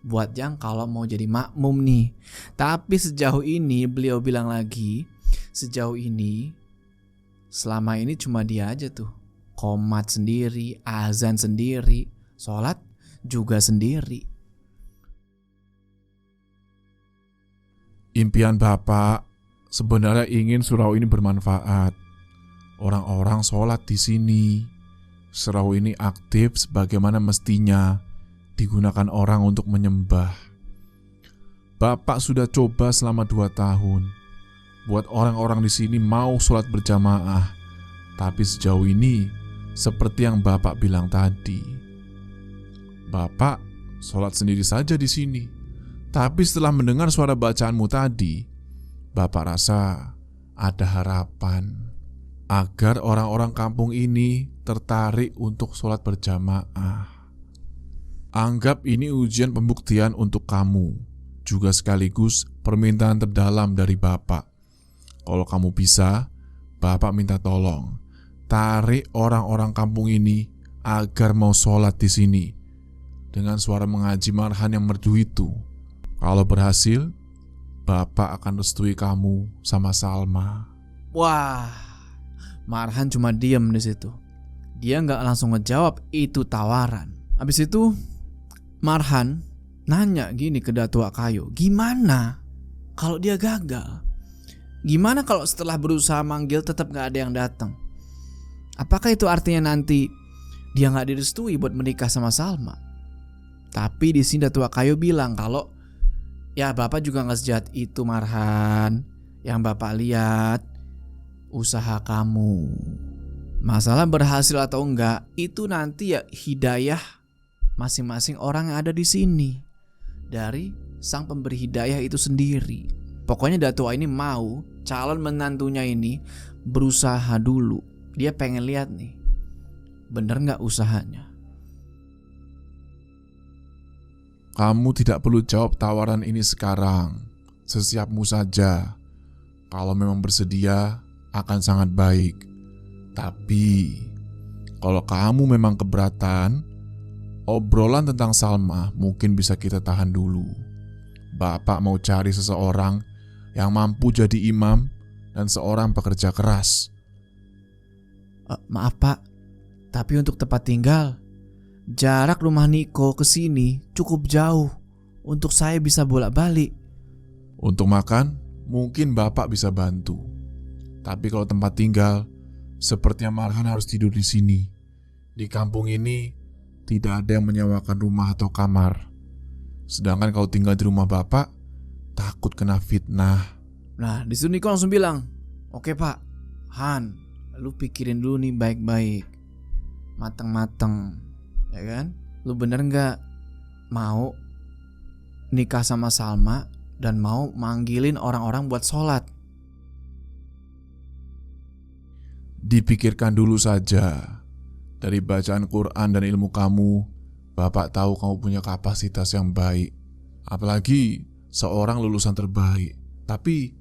buat yang kalau mau jadi makmum nih. Tapi sejauh ini beliau bilang lagi, sejauh ini selama ini cuma dia aja tuh, qomat sendiri, azan sendiri, sholat juga sendiri.
Impian Bapak sebenarnya ingin surau ini bermanfaat. Orang-orang sholat di sini. Surau ini aktif sebagaimana mestinya digunakan orang untuk menyembah. Bapak sudah coba selama 2 tahun buat orang-orang di sini mau sholat berjamaah. Tapi sejauh ini seperti yang Bapak bilang tadi, Bapak sholat sendiri saja di sini. Tapi setelah mendengar suara bacaanmu tadi, Bapak rasa ada harapan agar orang-orang kampung ini tertarik untuk sholat berjamaah. Anggap ini ujian pembuktian untuk kamu, juga sekaligus permintaan terdalam dari Bapak. Kalau kamu bisa, Bapak minta tolong tarik orang-orang kampung ini agar mau sholat di sini dengan suara mengaji Marhan yang merdu itu. Kalau berhasil, Bapak akan restui kamu sama Salma.
Wah, Marhan cuma diem di situ. Dia nggak langsung ngejawab itu tawaran. Habis itu Marhan nanya gini ke Datu Akayo, gimana kalau dia gagal? Gimana kalau setelah berusaha manggil tetap nggak ada yang datang? Apakah itu artinya nanti dia nggak direstui buat menikah sama Salma? Tapi di sini Datu Akayo bilang kalau ya Bapak juga nggak sejahat itu Marhan. Yang Bapak lihat usaha kamu. Masalah berhasil atau enggak itu nanti ya hidayah masing-masing orang yang ada di sini dari sang pemberi hidayah itu sendiri. Pokoknya Datua ini mau calon menantunya ini berusaha dulu. Dia pengen lihat nih, bener nggak usahanya.
Kamu tidak perlu jawab tawaran ini sekarang. Sesiapmu saja. Kalau memang bersedia, akan sangat baik. Tapi, kalau kamu memang keberatan, obrolan tentang Salma mungkin bisa kita tahan dulu. Bapak mau cari seseorang yang mampu jadi imam dan seorang pekerja keras.
Maaf Pak, tapi untuk tempat tinggal, jarak rumah Niko ke sini cukup jauh untuk saya bisa bolak-balik.
Untuk makan, mungkin Bapak bisa bantu. Tapi kalau tempat tinggal, sepertinya Marhan harus tidur di sini. Di kampung ini, tidak ada yang menyewakan rumah atau kamar. Sedangkan kalau tinggal di rumah Bapak, takut kena fitnah.
Nah, di situ Niko langsung bilang, "Oke Pak, Han, lu pikirin dulu nih baik-baik, mateng-mateng, ya kan? Lu bener nggak mau nikah sama Salma dan mau manggilin orang-orang buat sholat?"
Dipikirkan dulu saja. Dari bacaan Quran dan ilmu kamu, Bapak tahu kamu punya kapasitas yang baik. Apalagi seorang lulusan terbaik. Tapi,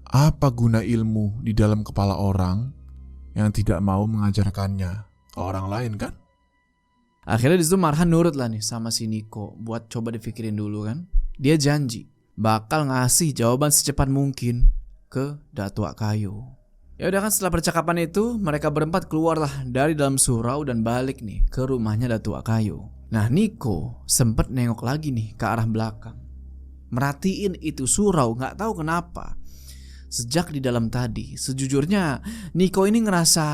apa guna ilmu di dalam kepala orang yang tidak mau mengajarkannya ke orang lain kan?
Akhirnya di situ Marhan nurut lah nih sama si Niko buat coba dipikirin dulu kan. Dia janji bakal ngasih jawaban secepat mungkin ke Datua Kayu. Ya udah kan, setelah percakapan itu mereka berempat keluarlah dari dalam surau dan balik nih ke rumahnya Datua Kayu. Nah, Niko sempet nengok lagi nih ke arah belakang, merhatiin itu surau. Nggak tahu kenapa sejak di dalam tadi, sejujurnya Niko ini ngerasa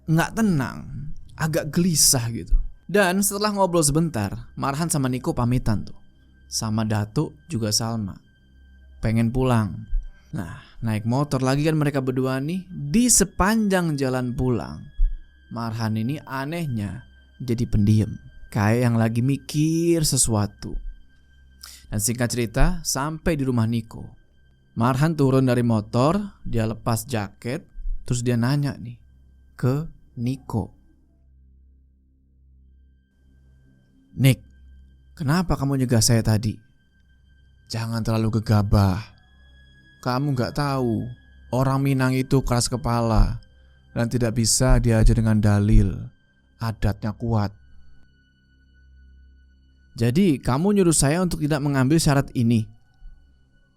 nggak tenang, agak gelisah gitu. Dan setelah ngobrol sebentar, Marhan sama Niko pamitan tuh sama Datuk juga Salma, pengen pulang. Nah, naik motor lagi kan mereka berdua nih. Di sepanjang jalan pulang, Marhan ini anehnya jadi pendiam, kayak yang lagi mikir sesuatu. Dan singkat cerita, sampai di rumah Niko, Marhan turun dari motor, dia lepas jaket, terus dia nanya nih ke Niko, "Nik, kenapa kamu nyegah saya tadi? Jangan terlalu gegabah. Kamu gak tahu, orang Minang itu keras kepala dan tidak bisa diajar dengan dalil. Adatnya kuat. Jadi kamu nyuruh saya untuk tidak mengambil syarat ini?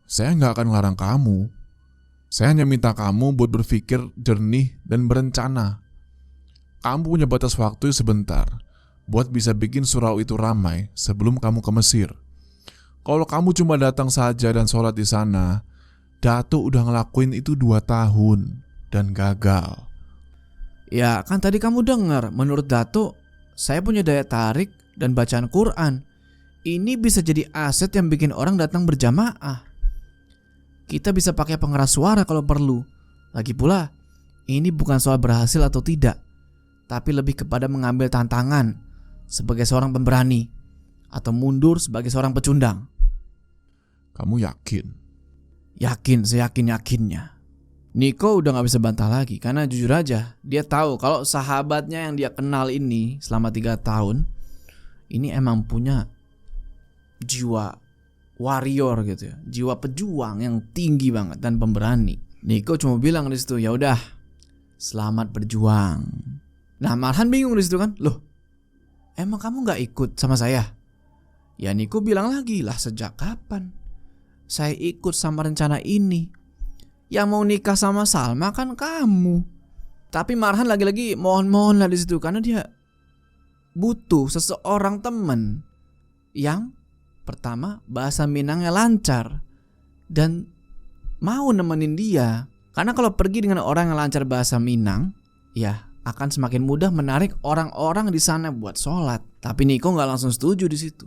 Saya nggak akan ngelarang kamu. Saya hanya minta kamu buat berpikir jernih dan berencana. Kamu punya batas waktu sebentar buat bisa bikin surau itu ramai sebelum kamu ke Mesir. Kalau kamu cuma datang saja dan sholat di sana, Datuk udah ngelakuin itu 2 tahun dan gagal.
Ya kan tadi kamu dengar, menurut Datuk, saya punya daya tarik dan bacaan Quran. Ini bisa jadi aset yang bikin orang datang berjamaah. Kita bisa pakai pengeras suara kalau perlu. Lagi pula, ini bukan soal berhasil atau tidak, tapi lebih kepada mengambil tantangan sebagai seorang pemberani atau mundur sebagai seorang pecundang.
Kamu yakin?
Yakin, seyakin-yakinnya. Niko udah gak bisa bantah lagi karena jujur aja dia tahu kalau sahabatnya yang dia kenal ini selama 3 tahun ini emang punya jiwa warrior gitu ya, jiwa pejuang yang tinggi banget dan pemberani. Niko cuma bilang di situ, ya udah, selamat berjuang. Nah, Marhan bingung di situ kan, loh, emang kamu nggak ikut sama saya? Ya Niko bilang lagi, lah sejak kapan saya ikut sama rencana ini? Yang mau nikah sama Salma kan kamu. Tapi Marhan lagi-lagi mohon-mohon lah di situ karena dia butuh seseorang teman yang pertama bahasa Minangnya lancar dan mau nemenin dia. Karena kalau pergi dengan orang yang lancar bahasa Minang, ya akan semakin mudah menarik orang-orang di sana buat sholat. Tapi Niko nggak langsung setuju di situ.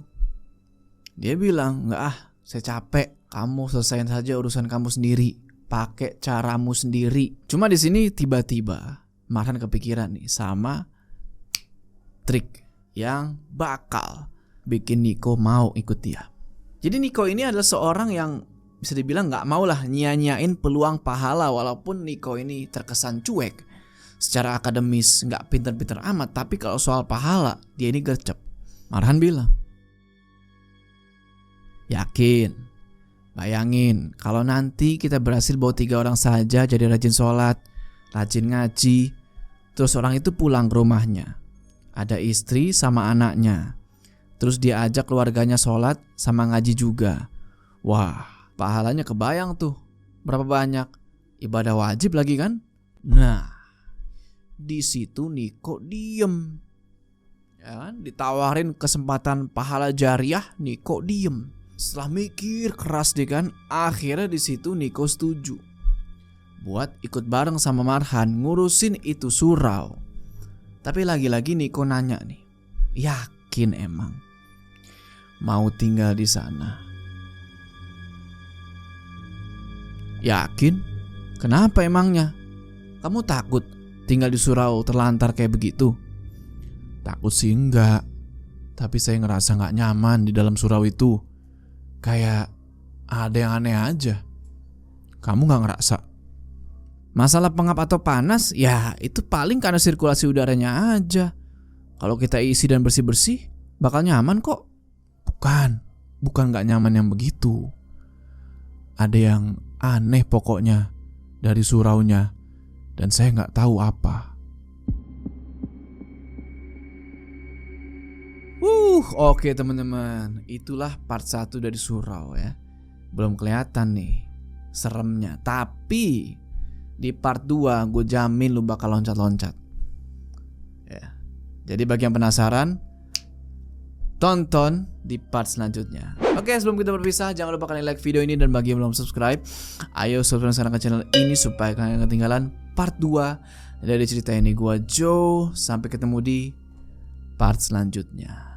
Dia bilang, nggak saya capek. Kamu selesain saja urusan kamu sendiri, pakai caramu sendiri. Cuma di sini tiba-tiba Marhan kepikiran nih sama trik yang bakal bikin Niko mau ikut dia. Jadi Niko ini adalah seorang yang bisa dibilang gak mau lah nyia-nyiain peluang pahala. Walaupun Niko ini terkesan cuek secara akademis, gak pinter-pinter amat, tapi kalau soal pahala dia ini gercep. Marhan bilang, yakin, bayangin kalau nanti kita berhasil bawa 3 orang saja jadi rajin sholat, rajin ngaji, terus orang itu pulang ke rumahnya, ada istri sama anaknya, terus dia ajak keluarganya sholat sama ngaji juga. Wah, pahalanya kebayang tuh berapa banyak. Ibadah wajib lagi kan. Nah, di situ Niko diem, ya kan? Ditawarin kesempatan pahala jariah, Niko diem. Setelah mikir keras deh kan, akhirnya di situ Niko setuju buat ikut bareng sama Marhan ngurusin itu surau. Tapi lagi-lagi Niko nanya nih, yakin emang mau tinggal di sana? Yakin? Kenapa emangnya? Kamu takut tinggal di surau terlantar kayak begitu?
Takut sih enggak, tapi saya ngerasa gak nyaman di dalam surau itu. Kayak ada yang aneh aja. Kamu gak ngerasa?
Masalah pengap atau panas, ya itu paling karena sirkulasi udaranya aja. Kalau kita isi dan bersih-bersih, bakal nyaman kok.
Bukan gak nyaman yang begitu. Ada yang aneh pokoknya dari suraunya, dan saya gak tahu apa.
Oke teman-teman, itulah part 1 dari surau ya. Belum kelihatan nih seremnya, tapi di part 2 gue jamin lu bakal loncat-loncat ya. Jadi bagi yang penasaran, tonton di part selanjutnya. Oke, sebelum kita berpisah, jangan lupa kalian like video ini, dan bagi yang belum subscribe, ayo subscribe sekarang ke channel ini supaya kalian gak ketinggalan part 2 dari cerita ini. Gua Joe, sampai ketemu di part selanjutnya.